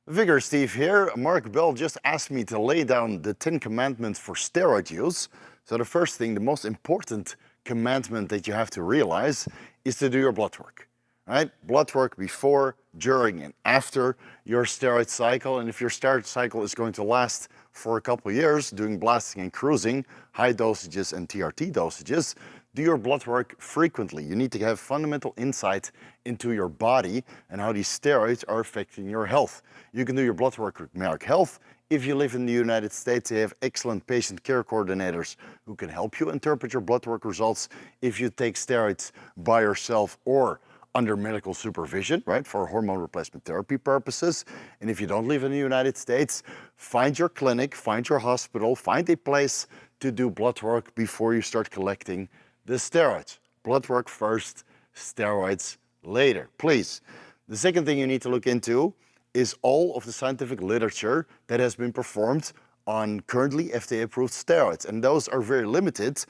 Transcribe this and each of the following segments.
Vigorous Steve here. Mark Bell just asked me to lay down the 10 commandments for steroid use. So the first thing, the most important commandment that you have to realize is to do your blood work. Right? Blood work before, during, and after your steroid cycle. And if your steroid cycle is going to last for a couple of years, doing blasting and cruising, high dosages and TRT dosages, do your blood work frequently. You need to have fundamental insight into your body and how these steroids are affecting your health. You can do your blood work with Merck Health. If you live in the United States, they have excellent patient care coordinators who can help you interpret your blood work results if you take steroids by yourself or under medical supervision, right, for hormone replacement therapy purposes. And if you don't live in the United States, find your clinic, find your hospital, find a place to do blood work before you start collecting the steroids. Blood work first, steroids later, please. The second thing you need to look into is all of the scientific literature that has been performed on currently FDA approved steroids. And those are very limited.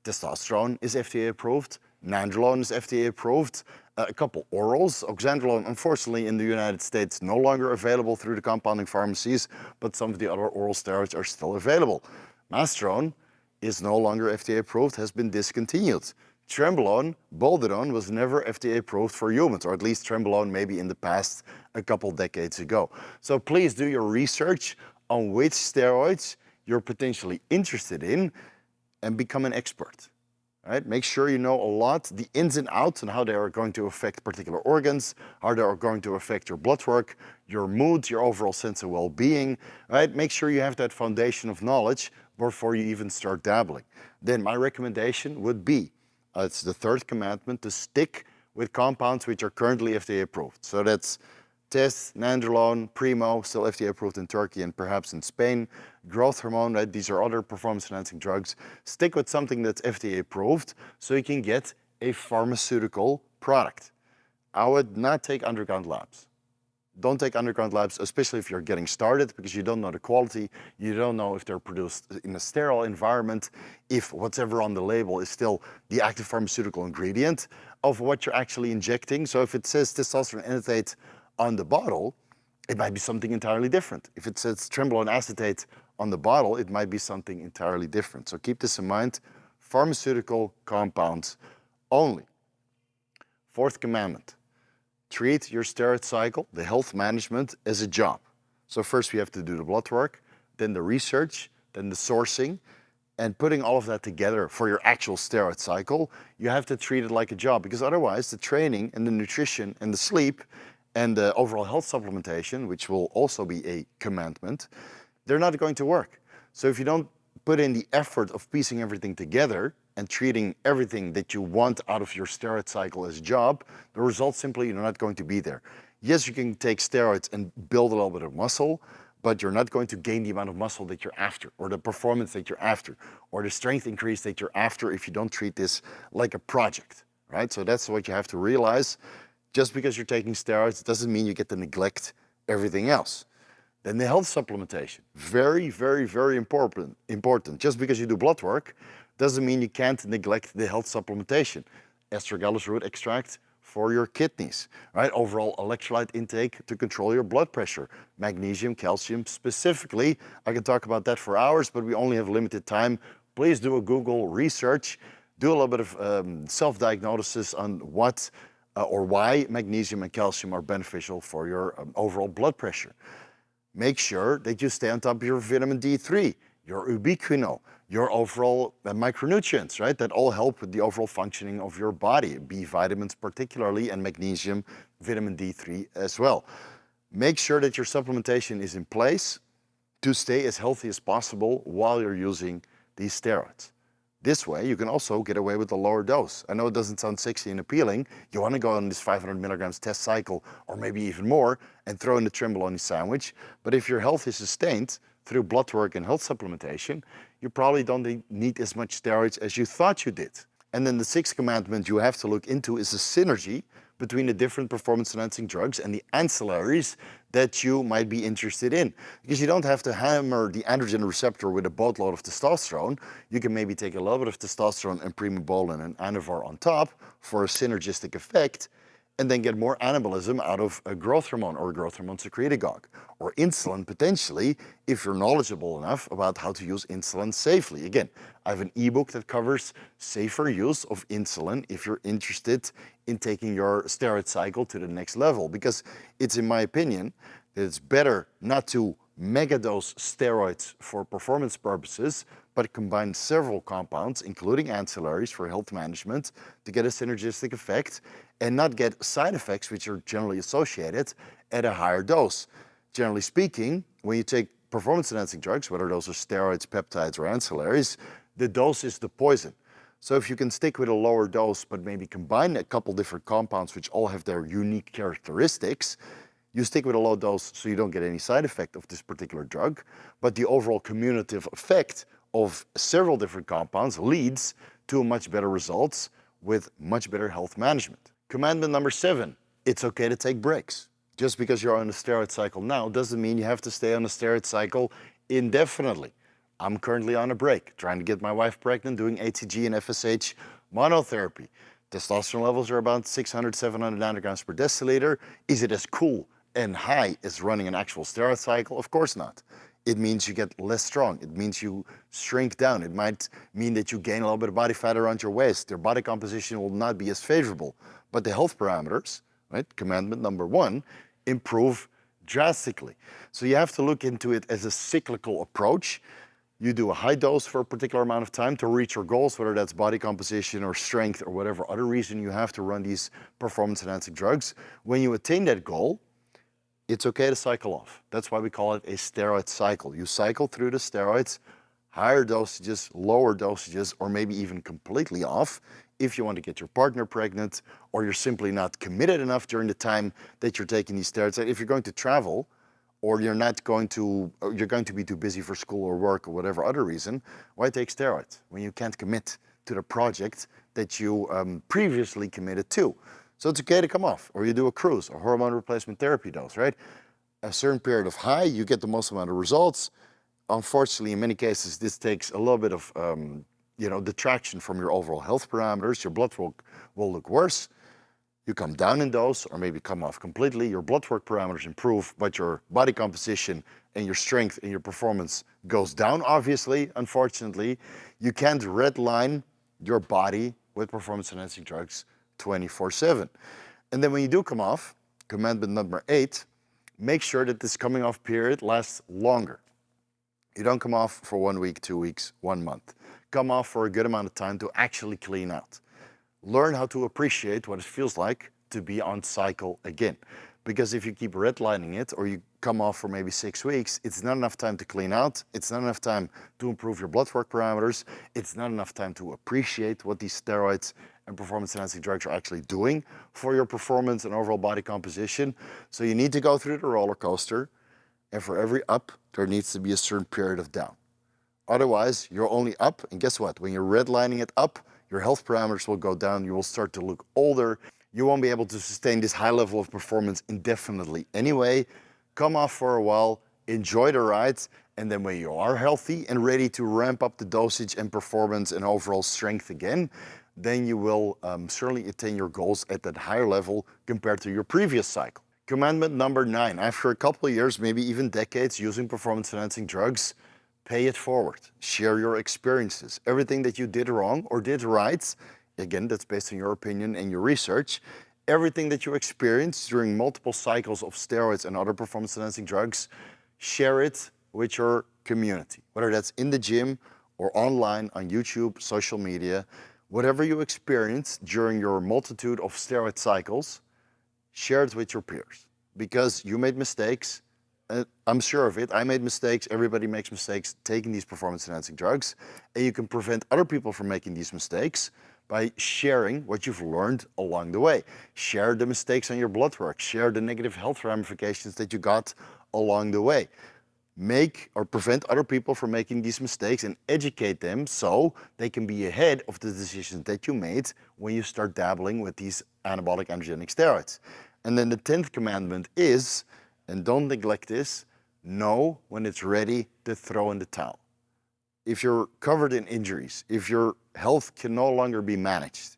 Testosterone is FDA approved, nandrolone is FDA approved, a couple orals. Oxandrolone, unfortunately, in the United States, no longer available through the compounding pharmacies, but some of the other oral steroids are still available. Masterone is no longer FDA approved, has been discontinued. Trenbolone, Bolderone was never FDA approved for humans, or at least Trenbolone maybe in the past a couple decades ago. So please do your research on which steroids you're potentially interested in and become an expert. Right? Make sure you know a lot, the ins and outs, and how they are going to affect particular organs, how they are going to affect your blood work, your mood, your overall sense of well-being. Right? Make sure you have that foundation of knowledge before you even start dabbling. Then my recommendation would be, it's the third commandment, to stick with compounds which are currently FDA approved. So that's Test, nandrolone, Primo, still FDA approved in Turkey and perhaps in Spain. Growth hormone, right? These are other performance-enhancing drugs. Stick with something that's FDA approved so you can get a pharmaceutical product. I would not take underground labs. Don't take underground labs, especially if you're getting started, because you don't know the quality. You don't know if they're produced in a sterile environment, if whatever on the label is still the active pharmaceutical ingredient of what you're actually injecting. So if it says testosterone enanthate on the bottle, it might be something entirely different. If it says trenbolone acetate on the bottle, it might be something entirely different. So keep this in mind, pharmaceutical compounds only. Fourth commandment, treat your steroid cycle, the health management, as a job. So first we have to do the blood work, then the research, then the sourcing, and putting all of that together for your actual steroid cycle, you have to treat it like a job, because otherwise the training and the nutrition and the sleep and the overall health supplementation, which will also be a commandment, they're not going to work. So if you don't put in the effort of piecing everything together and treating everything that you want out of your steroid cycle as a job, the results simply are not going to be there. Yes, you can take steroids and build a little bit of muscle, but you're not going to gain the amount of muscle that you're after, or the performance that you're after, or the strength increase that you're after if you don't treat this like a project, right? So that's what you have to realize. Just because you're taking steroids doesn't mean you get to neglect everything else. Then the health supplementation, very, very, very important. Just because you do blood work doesn't mean you can't neglect the health supplementation. Astragalus root extract for your kidneys, right? Overall electrolyte intake to control your blood pressure. Magnesium, calcium specifically. I can talk about that for hours, but we only have limited time. Please do a Google research. Do a little bit of self-diagnosis on what or why magnesium and calcium are beneficial for your overall blood pressure. Make sure that you stay on top of your vitamin D3, your ubiquinol, your overall micronutrients, right? That all help with the overall functioning of your body, B vitamins particularly, and magnesium, vitamin D3 as well. Make sure that your supplementation is in place to stay as healthy as possible while you're using these steroids. This way, you can also get away with a lower dose. I know it doesn't sound sexy and appealing. You want to go on this 500 milligrams test cycle, or maybe even more, and throw in the trenbolone sandwich. But if your health is sustained through blood work and health supplementation, you probably don't need as much steroids as you thought you did. And then the sixth commandment you have to look into is the synergy between the different performance-enhancing drugs and the ancillaries that you might be interested in. Because you don't have to hammer the androgen receptor with a boatload of testosterone. You can maybe take a little bit of testosterone and primobolan and anavar on top for a synergistic effect. and then get more anabolism out of a growth hormone or a growth hormone secretagogue, or insulin potentially if you're knowledgeable enough about how to use insulin safely. Again, I have an ebook that covers safer use of insulin if you're interested in taking your steroid cycle to the next level, because it's, in my opinion, that it's better not to megadose steroids for performance purposes, but combine several compounds, including ancillaries for health management, to get a synergistic effect and not get side effects which are generally associated at a higher dose. Generally speaking, when you take performance-enhancing drugs, whether those are steroids, peptides, or ancillaries, the dose is the poison. So if you can stick with a lower dose, but maybe combine a couple different compounds which all have their unique characteristics, you stick with a low dose so you don't get any side effect of this particular drug, but the overall cumulative effect of several different compounds leads to much better results with much better health management. Commandment number 7, it's okay to take breaks. Just because you're on a steroid cycle now doesn't mean you have to stay on a steroid cycle indefinitely. I'm currently on a break, trying to get my wife pregnant, doing ATG and FSH monotherapy. Testosterone levels are about 600, 700 nanograms per deciliter. Is it as cool and high as running an actual steroid cycle? Of course not. It means you get less strong. It means you shrink down. It might mean that you gain a little bit of body fat around your waist. Your body composition will not be as favorable. But the health parameters, right, commandment number 1, improve drastically. So you have to look into it as a cyclical approach. You do a high dose for a particular amount of time to reach your goals, whether that's body composition or strength or whatever other reason you have to run these performance-enhancing drugs. When you attain that goal, it's okay to cycle off. That's why we call it a steroid cycle. You cycle through the steroids, higher dosages, lower dosages, or maybe even completely off if you want to get your partner pregnant, or you're simply not committed enough during the time that you're taking these steroids. If you're going to travel, or you're going to be too busy for school or work or whatever other reason, why take steroids when you can't commit to the project that you previously committed to? So it's okay to come off, or you do a cruise, a hormone replacement therapy dose, right? A certain period of high, you get the most amount of results. Unfortunately, in many cases, this takes a little bit of detraction from your overall health parameters. Your blood work will look worse. You come down in dose, or maybe come off completely. Your blood work parameters improve, but your body composition and your strength and your performance goes down, obviously, unfortunately. You can't redline your body with performance-enhancing drugs 24/7. And then when you do come off, commandment number 8, make sure that this coming off period lasts longer. You don't come off for 1 week, 2 weeks, 1 month. Come off for a good amount of time to actually clean out. Learn how to appreciate what it feels like to be on cycle again. Because if you keep redlining it, or you come off for maybe 6 weeks, it's not enough time to clean out. It's not enough time to improve your blood work parameters. It's not enough time to appreciate what these steroids and performance-enhancing drugs are actually doing for your performance and overall body composition. So you need to go through the roller coaster, and for every up, there needs to be a certain period of down. Otherwise, you're only up, and guess what? When you're redlining it up, your health parameters will go down, you will start to look older, you won't be able to sustain this high level of performance indefinitely anyway. Come off for a while, enjoy the ride, and then when you are healthy and ready to ramp up the dosage and performance and overall strength again, then you will certainly attain your goals at that higher level compared to your previous cycle. Commandment number 9, after a couple of years, maybe even decades using performance-enhancing drugs, pay it forward. Share your experiences. Everything that you did wrong or did right, again, that's based on your opinion and your research, everything that you experienced during multiple cycles of steroids and other performance-enhancing drugs, share it with your community, whether that's in the gym or online on YouTube, social media. Whatever you experienced during your multitude of steroid cycles, share it with your peers, because you made mistakes. I'm sure of it. I made mistakes. Everybody makes mistakes taking these performance-enhancing drugs, and you can prevent other people from making these mistakes by sharing what you've learned along the way. Share the mistakes on your blood work. Share the negative health ramifications that you got along the way. Make or prevent other people from making these mistakes and educate them so they can be ahead of the decisions that you made when you start dabbling with these anabolic androgenic steroids. And then the 10th commandment is, and don't neglect this, know when it's ready to throw in the towel. If you're covered in injuries, if your health can no longer be managed,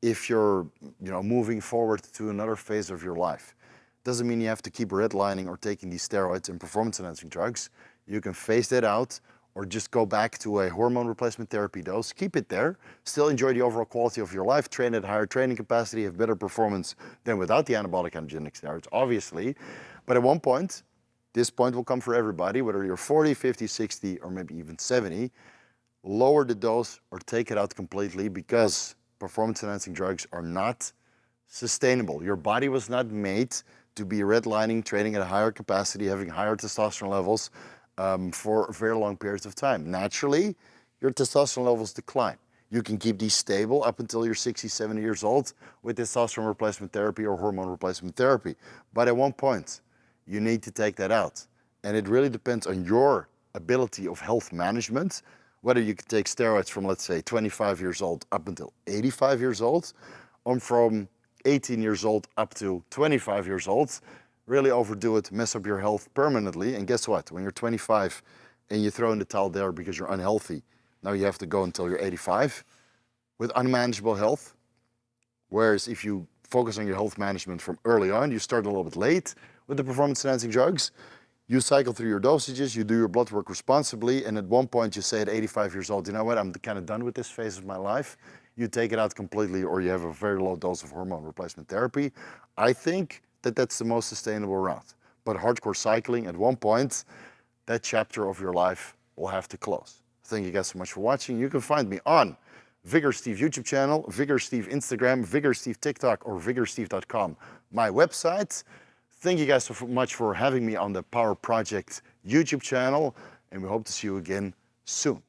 if you're moving forward to another phase of your life. Doesn't mean you have to keep redlining or taking these steroids and performance-enhancing drugs. You can phase that out or just go back to a hormone replacement therapy dose. Keep it there. Still enjoy the overall quality of your life. Train at higher training capacity. Have better performance than without the anabolic androgenic steroids, obviously. But at one point, this point will come for everybody, whether you're 40, 50, 60, or maybe even 70. Lower the dose or take it out completely, because performance-enhancing drugs are not sustainable. Your body was not made to be redlining, training at a higher capacity, having higher testosterone levels for very long periods of time. Naturally, your testosterone levels decline. You can keep these stable up until you're 60, 70 years old with testosterone replacement therapy or hormone replacement therapy. But at one point, you need to take that out. And it really depends on your ability of health management, whether you could take steroids from, let's say, 25 years old up until 85 years old, or from 18 years old up to 25 years old. Really overdo it, mess up your health permanently. And guess what? When you're 25 and you throw in the towel there because you're unhealthy, now you have to go until you're 85 with unmanageable health. Whereas if you focus on your health management from early on, you start a little bit late with the performance-enhancing drugs, you cycle through your dosages, you do your blood work responsibly, and at one point you say at 85 years old, you know what, I'm kind of done with this phase of my life. You take it out completely, or you have a very low dose of hormone replacement therapy. I think that that's the most sustainable route. But hardcore cycling, at one point, that chapter of your life will have to close. Thank you guys so much for watching. You can find me on Vigorous Steve YouTube channel, Vigorous Steve Instagram, Vigorous Steve TikTok, or vigoroussteve.com, my website. Thank you guys so much for having me on the Power Project YouTube channel, and we hope to see you again soon.